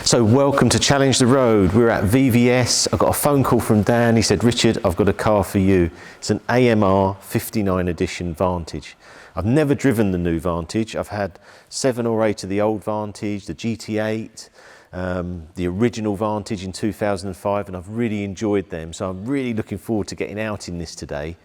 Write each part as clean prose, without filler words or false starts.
So welcome to Challenge the Road. We're at VVS. I got a phone call from Dan. He said, Richard, I've got a car for you. It's an AMR 59 edition Vantage. I've never driven the new Vantage. I've had 7 or 8 of the old Vantage, the GT8, the original Vantage in 2005, and I've really enjoyed them. So I'm really looking forward to getting out in this today.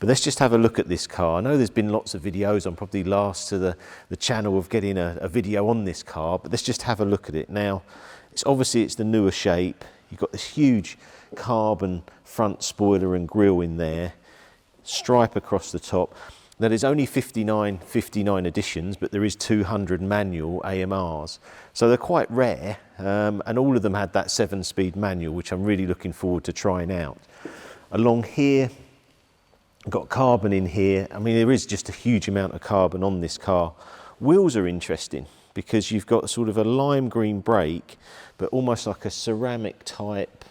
But let's just have a look at this car. I know there's been lots of videos. I'm probably last to the channel of getting a video on this car, but let's just have a look at it. Now, it's the newer shape. You've got this huge carbon front spoiler and grille in there, stripe across the top. Now, there's only 59 editions, but there is 200 manual AMRs. So they're quite rare, and all of them had that 7-speed manual, which I'm really looking forward to trying out. Along here, got carbon in here. I mean, there is just a huge amount of carbon on this car. Wheels are interesting because you've got sort of a lime green brake, but almost like a ceramic type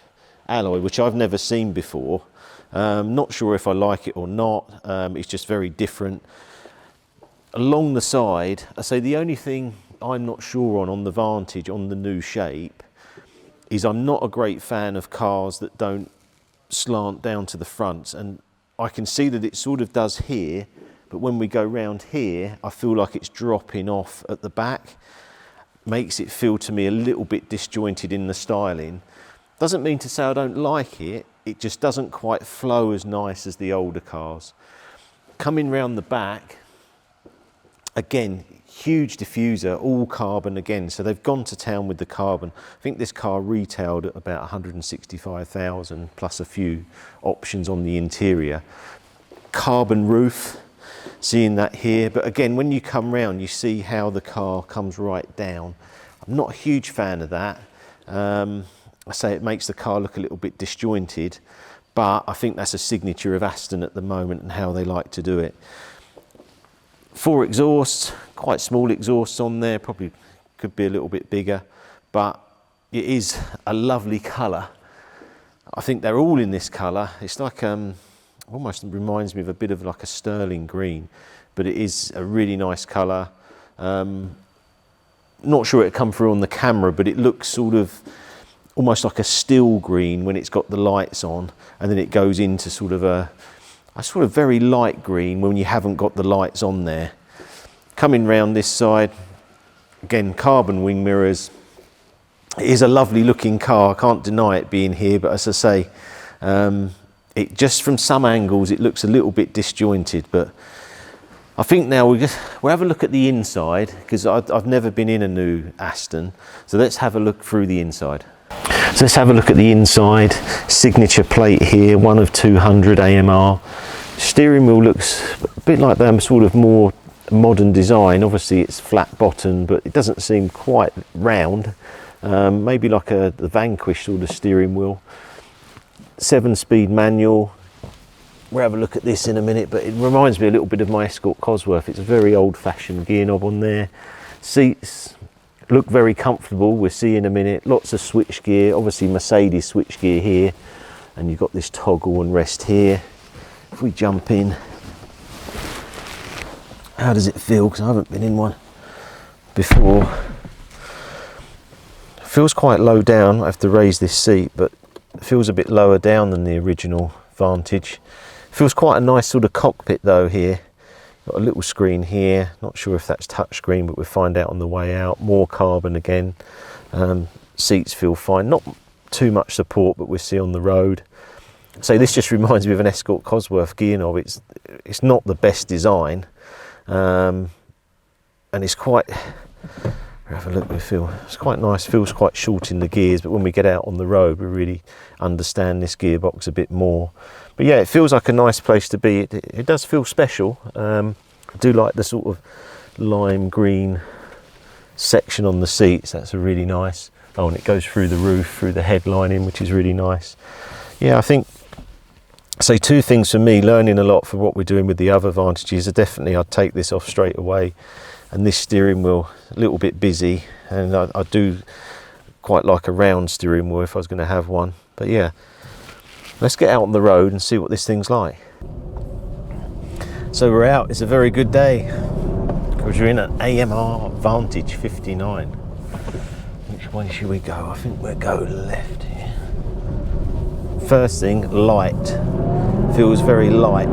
alloy, which I've never seen before. Not sure if I like it or not. It's just very different. Along the side, I say the only thing I'm not sure on the Vantage, on the new shape, is I'm not a great fan of cars that don't slant down to the front, and I can see that it sort of does here, but when we go round here, I feel like it's dropping off at the back. Makes it feel to me a little bit disjointed in the styling. Doesn't mean to say I don't like it, it just doesn't quite flow as nice as the older cars. Coming round the back, again, huge diffuser, all carbon again, so they've gone to town with the carbon. I think this car retailed at about 165,000 plus a few options on the interior. Carbon roof, seeing that here, but again, when you come round, you see how the car comes right down. I'm not a huge fan of that. I say it makes the car look a little bit disjointed, but I think that's a signature of Aston at the moment and how they like to do it. 4 exhausts, quite small exhausts on there, probably could be a little bit bigger, but it is a lovely colour. I think they're all in this colour. It's like, almost reminds me of a bit of like a sterling green, but it is a really nice colour. Not sure it'll come through on the camera, but it looks sort of almost like a steel green when it's got the lights on, and then it goes into sort of a sort of very light green when you haven't got the lights on there. Coming round this side, again, carbon wing mirrors. It is a lovely looking car, I can't deny it being here, but as I say, it just from some angles it looks a little bit disjointed, but I think now we'll have a look at the inside, because I've never been in a new Aston, so let's have a look through the inside. So let's have a look at the inside. Signature plate here, 1 of 200 AMR. Steering wheel looks a bit like them, sort of more modern design. Obviously it's flat bottom, but it doesn't seem quite round. Maybe like the Vanquish sort of steering wheel. 7-speed manual. We'll have a look at this in a minute, but it reminds me a little bit of my Escort Cosworth. It's a very old-fashioned gear knob on there. Seats look very comfortable, we'll see in a minute. Lots of switch gear, obviously Mercedes switch gear here, and you've got this toggle and rest here. If we jump in, how does it feel? Because I haven't been in one before. It feels quite low down. I have to raise this seat, but it feels a bit lower down than the original Vantage. Feels quite a nice sort of cockpit though here. Got a little screen here, not sure if that's touchscreen, but we'll find out on the way out. More carbon again. Seats feel fine, not too much support, but we'll see on the road. So this just reminds me of an Escort Cosworth gear knob. It's not the best design, and it's quite, have a look, it's quite nice, feels quite short in the gears, but when we get out on the road we really understand this gearbox a bit more. But yeah, it feels like a nice place to be. It does feel special. I do like the sort of lime green section on the seats. That's a really nice. Oh, and it goes through the roof, through the headlining, which is really nice. Yeah, I think, say 2 things for me, learning a lot for what we're doing with the other Vantages. Definitely I'd take this off straight away. And this steering wheel, a little bit busy, and I do quite like a round steering wheel if I was going to have one. But yeah, let's get out on the road and see what this thing's like. So we're out, it's a very good day because you're in an AMR Vantage 59, which Which way should we go? I think we'll go left here. First thing, light. Feels very light.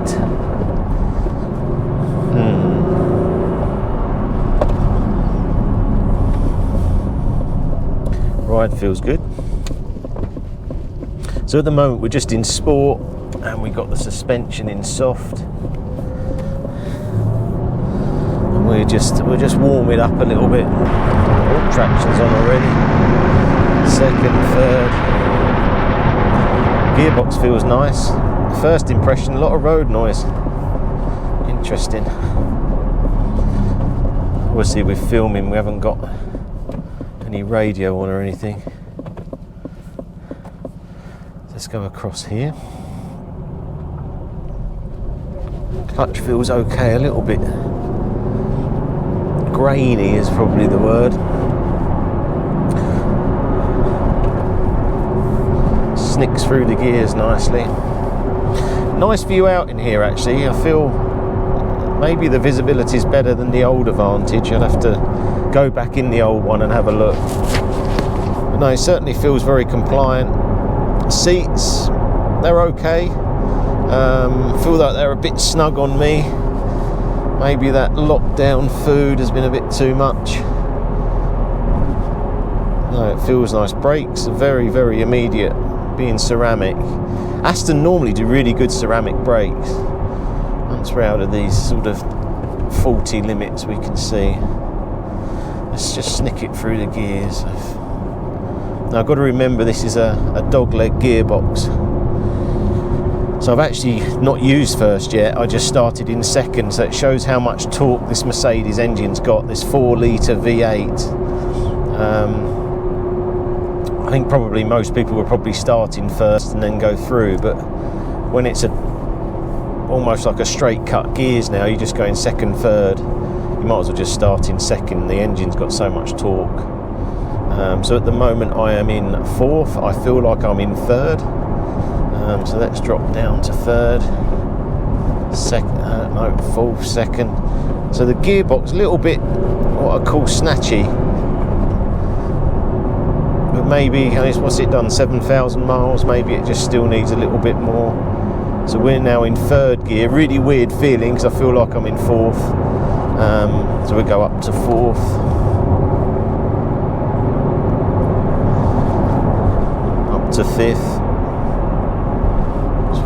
Ride feels good. So at the moment we're just in sport and we got the suspension in soft. And we're just warming up a little bit. Oh, traction's on already. Second, third. Gearbox feels nice. First impression, a lot of road noise. Interesting. Obviously we're filming, we haven't got any radio on or anything. Let's go across here. Clutch feels okay, a little bit grainy is probably the word. Snicks through the gears nicely. Nice view out in here actually. I feel maybe the visibility is better than the older Vantage. I'll have to go back in the old one and have a look. But no, it certainly feels very compliant. Seats, they're okay. Feel like they're a bit snug on me. Maybe that lockdown food has been a bit too much. No, it feels nice. Brakes are very, very immediate, being ceramic. Aston normally do really good ceramic brakes. Once we're out of these sort of 40 limits we can see. Let's just snick it through the gears. Now I've got to remember this is a dogleg gearbox. So I've actually not used first yet, I just started in second, so it shows how much torque this Mercedes engine's got, this 4 litre V8. I think probably most people will probably start in first and then go through, but when it's almost like a straight cut gears now, you just go in second, third, you might as well just start in second, the engine's got so much torque. So at the moment I am in fourth, I feel like I'm in third. So let's drop down to third, fourth, second. So the gearbox, a little bit what I call snatchy, but maybe, what's it done, 7,000 miles, maybe it just still needs a little bit more. So we're now in third gear, really weird feeling because I feel like I'm in fourth. So we go up to fourth. Up to fifth.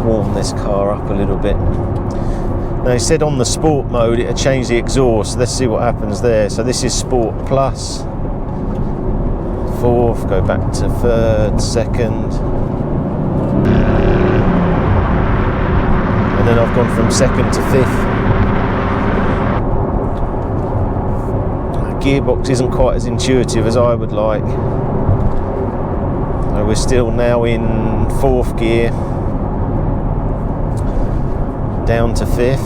Warm this car up a little bit. Now he said on the sport mode it had changed the exhaust, so let's see what happens there. So this is sport plus. Fourth, go back to third, second, and then I've gone from second to fifth. The gearbox isn't quite as intuitive as I would like. So we're still now in fourth gear, down to fifth.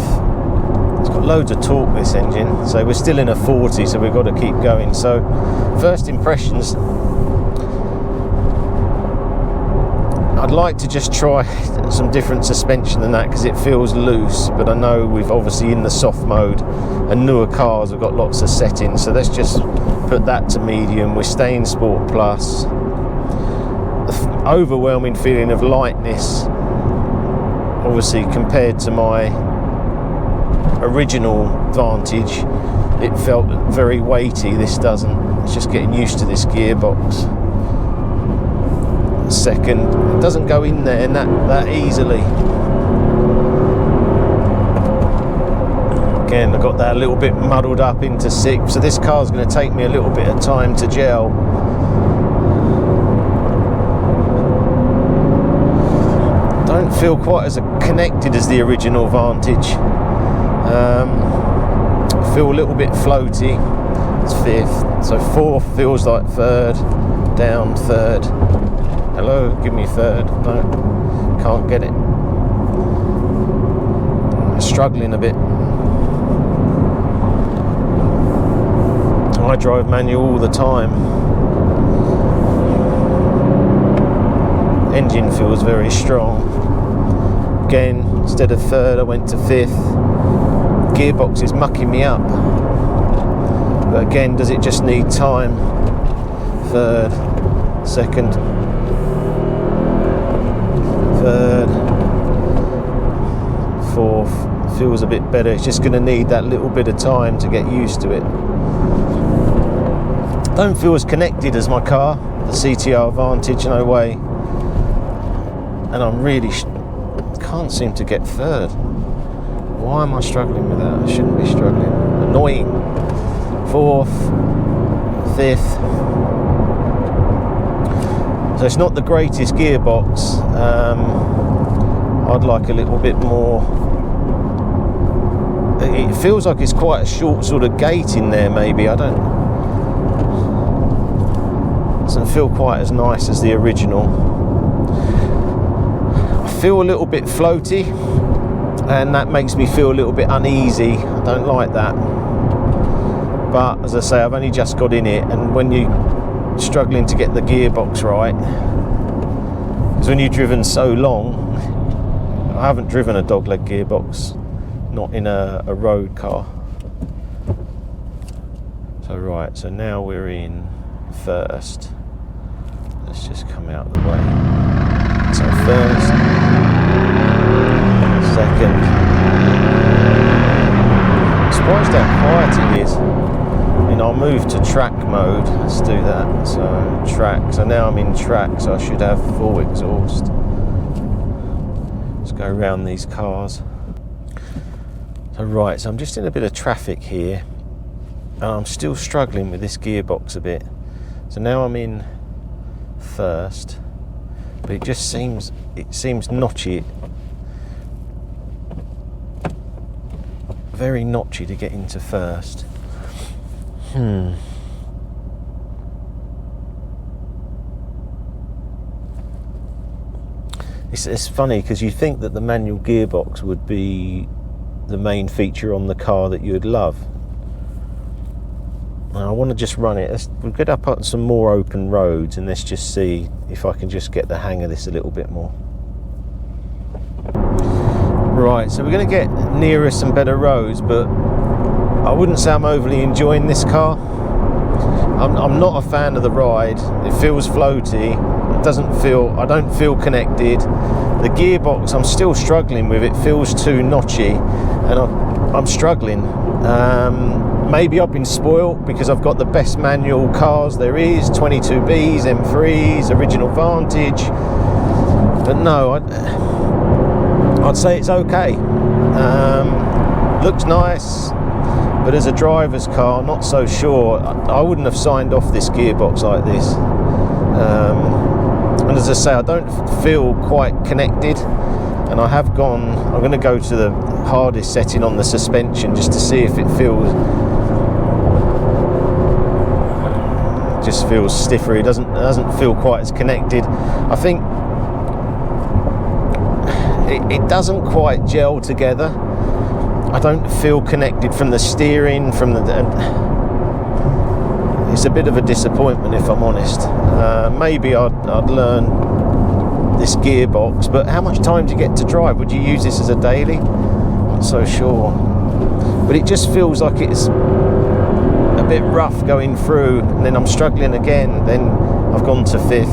It's got loads of torque, this engine, so we're still in a 40, so we've got to keep going. So first impressions, I'd like to just try some different suspension than that because it feels loose, but I know we've obviously in the soft mode and newer cars have got lots of settings, so let's just put that to medium. We're staying sport plus. The overwhelming feeling of lightness, obviously compared to my original Vantage, it felt very weighty. This doesn't. It's just getting used to this gearbox. Second, it doesn't go in there that easily. Again, I got that a little bit muddled up into sixth, so this car's going to take me a little bit of time to gel. Don't feel quite as connected as the original Vantage. Feel a little bit floaty. It's fifth, so fourth feels like third, down third. Hello, give me third. No, can't get it. Struggling a bit. I drive manual all the time. Engine feels very strong. Again, instead of third, I went to fifth. Gearbox is mucking me up. But again, does it just need time? third, second, third, fourth. Feels a bit better. It's just going to need that little bit of time to get used to it. Don't feel as connected as my car, the CTR Vantage, no way. And I'm really can't seem to get third. Why am I struggling with that? I shouldn't be struggling. Annoying. Fourth, fifth. So it's not the greatest gearbox. I'd like a little bit more. It feels like it's quite a short sort of gate in there, maybe. I don't. Doesn't feel quite as nice as the original. I feel a little bit floaty, and that makes me feel a little bit uneasy. I don't like that. But as I say, I've only just got in it, and when you're struggling to get the gearbox right, because when you've driven so long, I haven't driven a dogleg gearbox, not in a road car. So right, so now we're in first. Let's just come out of the way. So first, second. I'm surprised how quiet it is. And I'll move to track mode. Let's do that. So track. So now I'm in track, so I should have full exhaust. Let's go around these cars. So right, so I'm just in a bit of traffic here. And I'm still struggling with this gearbox a bit. So now I'm in first, but it seems notchy. Very notchy to get into first. It's funny because you think that the manual gearbox would be the main feature on the car that you'd love. I want to just run it. We'll get up on some more open roads and let's just see if I can just get the hang of this a little bit more. Right, so we're going to get nearer some better roads, but I wouldn't say I'm overly enjoying this car. I'm not a fan of the ride. It feels floaty. I don't feel connected. The gearbox, I'm still struggling with. It feels too notchy, and I'm struggling. Maybe I've been spoilt because I've got the best manual cars there is, 22Bs, M3s, original Vantage. But no, I'd say it's okay. Looks nice, but as a driver's car, not so sure. I wouldn't have signed off this gearbox like this. And as I say, I don't feel quite connected. And I'm going to go to the hardest setting on the suspension just to see if it just feels stiffer. It doesn't feel quite as connected. I think it doesn't quite gel together. I don't feel connected from the steering, it's a bit of a disappointment if I'm honest. Maybe I'd learn this gearbox, but how much time do you get to drive? Would you use this as a daily? Not so sure. But it just feels like it's a bit rough going through, and then I'm struggling again. Then I've gone to fifth.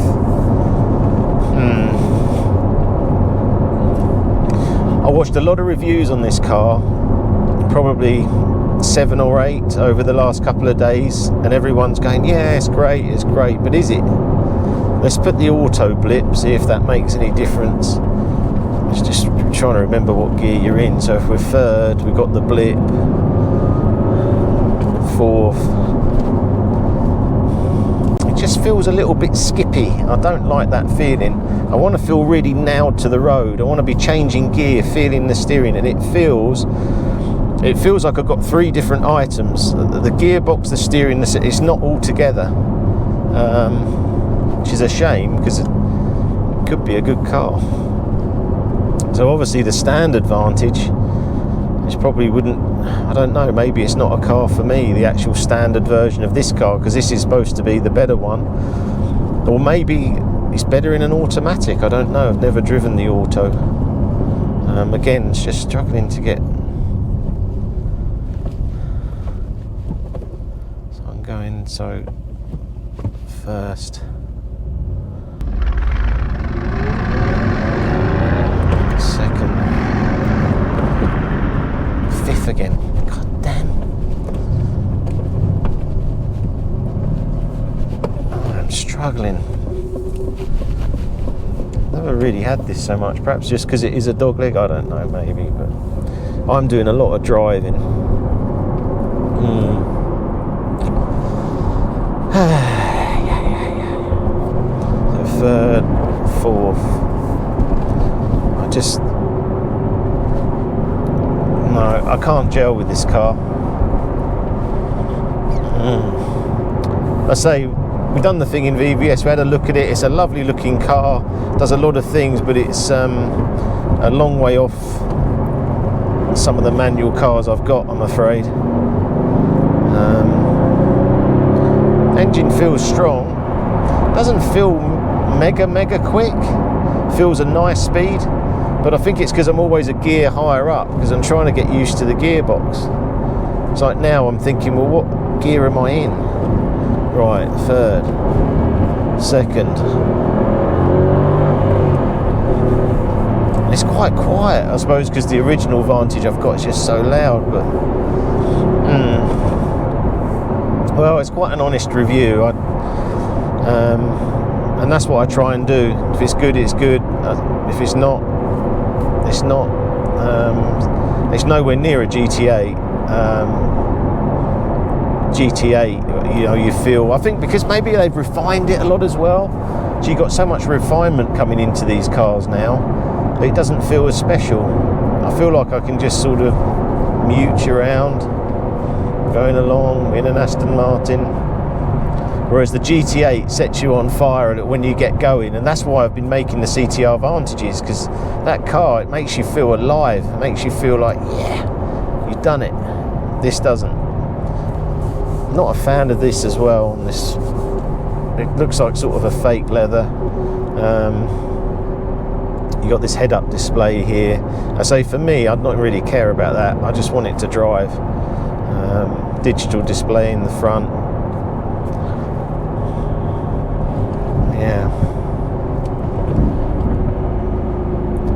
I watched a lot of reviews on this car, probably 7 or 8 over the last couple of days, and everyone's going, yeah, it's great, but is it? Let's put the auto blip, see if that makes any difference. I was just trying to remember what gear you're in. So if we're third, we've got the blip. Fourth. It just feels a little bit skippy. I don't like that feeling. I want to feel really nailed to the road. I want to be changing gear, feeling the steering, and it feels like I've got 3 different items. The gearbox, the steering, it's not all together. Which is a shame because it could be a good car. So obviously the standard Vantage, which probably wouldn't, I don't know, maybe it's not a car for me, the actual standard version of this car, because this is supposed to be the better one. Or maybe it's better in an automatic, I don't know, I've never driven the auto. Again, it's just struggling to get. So I'm going, First. Second. Fifth again. God damn. I'm struggling. Never really had this so much. Perhaps just because it is a dog leg. I don't know, maybe. But I'm doing a lot of driving. Third, fourth. No, I can't gel with this car. I say, we've done the thing in VVS, we had a look at it, it's a lovely looking car, does a lot of things, but it's a long way off some of the manual cars I've got, I'm afraid. Engine feels strong, doesn't feel mega quick, feels a nice speed, but I think it's because I'm always a gear higher up, because I'm trying to get used to the gearbox. It's like now I'm thinking, well, what gear am I in? Right, third, second. It's quite quiet, I suppose, because the original Vantage I've got is just so loud, but well, it's quite an honest review. And that's what I try and do. If it's good, it's good. If it's not, it's not. It's nowhere near a GT8. GT8, you know, you feel, I think because maybe they've refined it a lot as well. So you've got so much refinement coming into these cars now, that it doesn't feel as special. I feel like I can just sort of mute around, going along in an Aston Martin. Whereas the GT8 sets you on fire when you get going, and that's why I've been making the CTR Vantages, because that car, it makes you feel alive. It makes you feel like, yeah, you've done it. This doesn't. Not a fan of this as well. This, it looks like sort of a fake leather. You got this head-up display here. I say for me, I'd not really care about that. I just want it to drive. Digital display in the front. Yeah.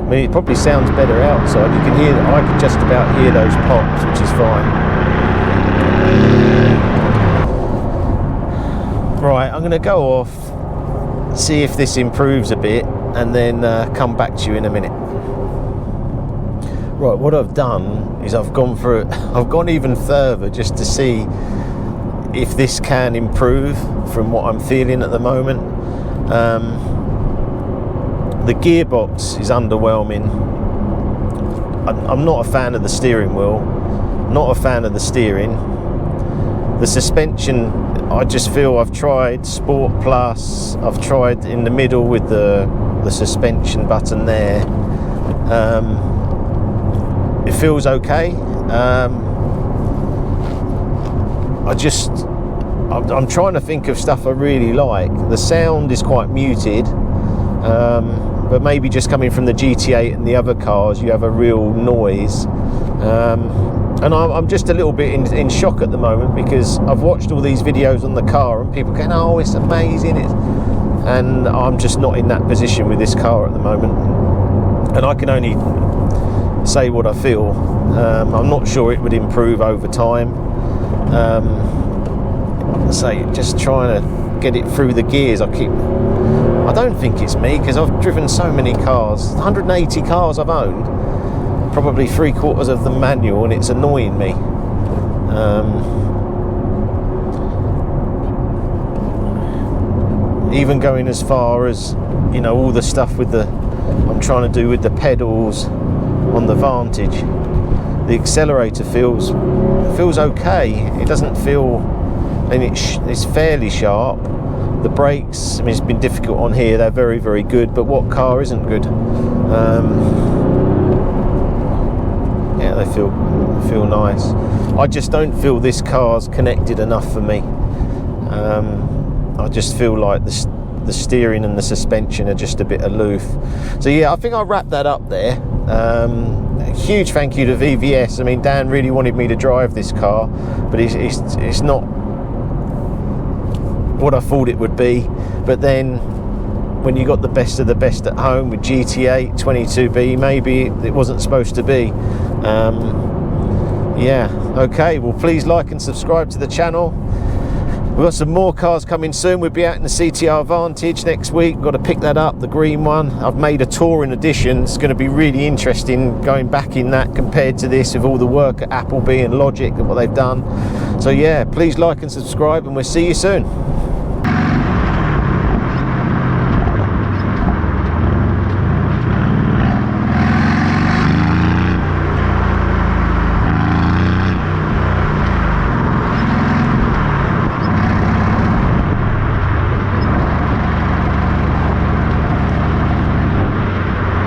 I mean, it probably sounds better outside. You can hear, I can just about hear those pops, which is fine. Right, I'm going to go off, see if this improves a bit, and then come back to you in a minute. Right, what I've done is I've gone even further just to see if this can improve from what I'm feeling at the moment. The gearbox is underwhelming. I'm not a fan of the steering wheel, not a fan of the steering. The suspension, I just feel I've tried Sport Plus, I've tried in the middle with the suspension button there. It feels okay. I'm trying to think of stuff I really like. The sound is quite muted, but maybe just coming from the GT8 and the other cars, you have a real noise. And I'm just a little bit in shock at the moment, because I've watched all these videos on the car and people going, oh, it's amazing, and I'm just not in that position with this car at the moment. And I can only say what I feel. I'm not sure it would improve over time. Just trying to get it through the gears. I don't think it's me, because I've driven so many cars, 180 cars I've owned, probably 3/4 of them manual, and it's annoying me. Even going as far as, you know, all the stuff I'm trying to do with the pedals on the Vantage. The accelerator feels okay. It doesn't feel, and it's fairly sharp. The brakes, I mean, it's been difficult on here. They're very, very good. But what car isn't good? Yeah, they feel nice. I just don't feel this car's connected enough for me. I just feel like the steering and the suspension are just a bit aloof. So yeah, I think I'll wrap that up there. A huge thank you to VVS. I mean, Dan really wanted me to drive this car, but it's not what I thought it would be. But then when you got the best of the best at home with GT8 22B, maybe it wasn't supposed to be. Yeah, okay, well please like and subscribe to the channel. We've got some more cars coming soon. We'll be out in the CTR Vantage next week. Got to pick that up, the green one. I've made a touring edition. It's going to be really interesting going back in that compared to this, with all the work at Appleby and Logic and what they've done. So yeah, please like and subscribe, and we'll see you soon.